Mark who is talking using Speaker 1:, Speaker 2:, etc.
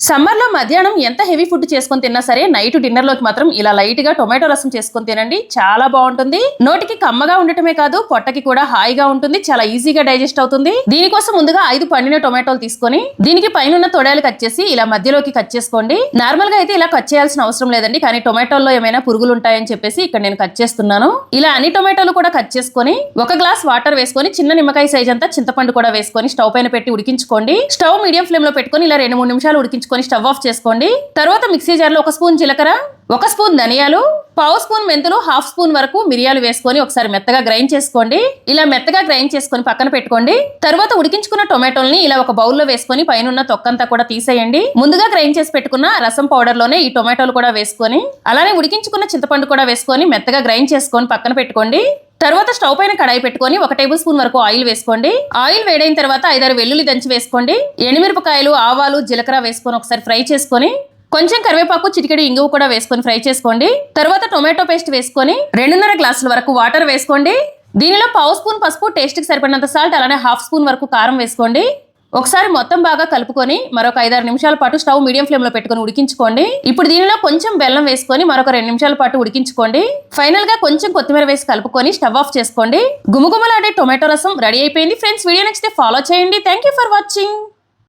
Speaker 1: Summer లో మధ్యాహ్నం ఎంత హెవీ ఫుడ్ చేసుకొని తిన్నా సరే నైట్ డిన్నర్ లోకి మాత్రం ఇలా లైట్ గా టొమాటో రసం చేసుకొని తినండి. చాలా బాగుంటుంది. నోటికి కమ్మగా ఉండటమే కాదు, పొట్టకి కూడా హాయిగా ఉంటుంది. చాలా ఈజీగా డైజెస్ట్ అవుతుంది. దీనికోసం ముందుగా 5 పండిన టొమాటోలు తీసుకొని దీనికి పైన తొడాలు కట్ చేసి ఇలా మధ్యలోకి కట్ చేసుకోండి. నార్మల్ గా అయితే ఇలా కట్ చేయాల్సిన అవసరం లేదండి, కానీ టొమాటోల్లో ఏమైనా పురుగులు ఉంటాయని చెప్పేసి ఇక్కడ నేను కట్ చేస్తున్నాను. ఇలా అన్ని టొమాటోలు కూడా కట్ చేసుకొని 1 గ్లాస్ వాటర్ వేసుకొని చిన్న నిమ్మకాయ సైజ్ అంతా చింతపండు కూడా వేసుకొని స్టవ్ పైన పెట్టి ఉడికించుకోండి. స్టవ్ మీడియం ఫ్లేమ్ లో పెట్టుకొని ఇలా 2-3 నిమిషాలు ఉడికించుకొని స్టవ్ ఆఫ్ చేసుకోండి. తర్వాత మిక్సీ జార్ లో 1 స్పూన్ జీలకర్ర, 1 స్పూన్ ధనియాలు, 1/2 స్పూన్ మెంతులు, 1/2 స్పూన్ వరకు మిరియాలు వేసుకొని ఒకసారి మెత్తగా గ్రైండ్ చేసుకోండి. ఇలా మెత్తగా గ్రైండ్ చేసుకొని పక్కన పెట్టుకోండి. తర్వాత ఉడికించుకున్న టొమాటోల్ని ఇలా ఒక బౌల్లో వేసుకొని పైన తొక్కంతా కూడా తీసేయండి. ముందుగా గ్రైండ్ చేసి పెట్టుకున్న రసం పౌడర్ లోనే ఈ టొమాటోలు కూడా వేసుకొని అలానే ఉడికించుకున్న చింతపండు కూడా వేసుకొని మెత్తగా గ్రైండ్ చేసుకొని పక్కన పెట్టుకోండి. తర్వాత స్టవ్ పైన కడాయి పెట్టుకొని 1 టేబుల్ స్పూన్ వరకు ఆయిల్ వేసుకోండి. ఆయిల్ వేడైన తర్వాత 5-6 వెల్లుల్లి దంచి వేసుకోండి. ఎండుమిరపకాయలు, ఆవాలు, జీలకర్ర వేసుకొని ఒకసారి ఫ్రై చేసుకొని కొంచెం కరివేపాకు, చిటికెడు ఇంగువ కూడా వేసుకొని ఫ్రై చేసుకోండి. తర్వాత టొమాటో పేస్ట్ వేసుకొని 2.5 గ్లాసుల వరకు వాటర్ వేసుకోండి. దీనిలో 1/2 స్పూన్ పసుపు, టేస్ట్ కి సరిపడినంత సాల్ట్, అలానే 1/2 స్పూన్ వరకు కారం వేసుకోండి. ఒకసారి మొత్తం బాగా కలుపుకొని మరొక 5-6 నిమిషాల పాటు స్టవ్ మీడియం ఫ్లేమ్ లో పెట్టుకొని ఉడికించుకోండి. ఇప్పుడు దీనిలో కొంచెం బెల్లం వేసుకొని మరొక 2 నిమిషాల పాటు ఉడికించుకోండి. ఫైనల్ గా కొంచెం కొత్తిమీర వేసి కలుపుకొని స్టవ్ ఆఫ్ చేసుకోండి. గుమగుమలాడే టొమాటో రసం రెడీ అయిపోయింది. ఫ్రెండ్స్, వీడియో నచ్చితే ఫాలో చేయండి. Thank you for watching.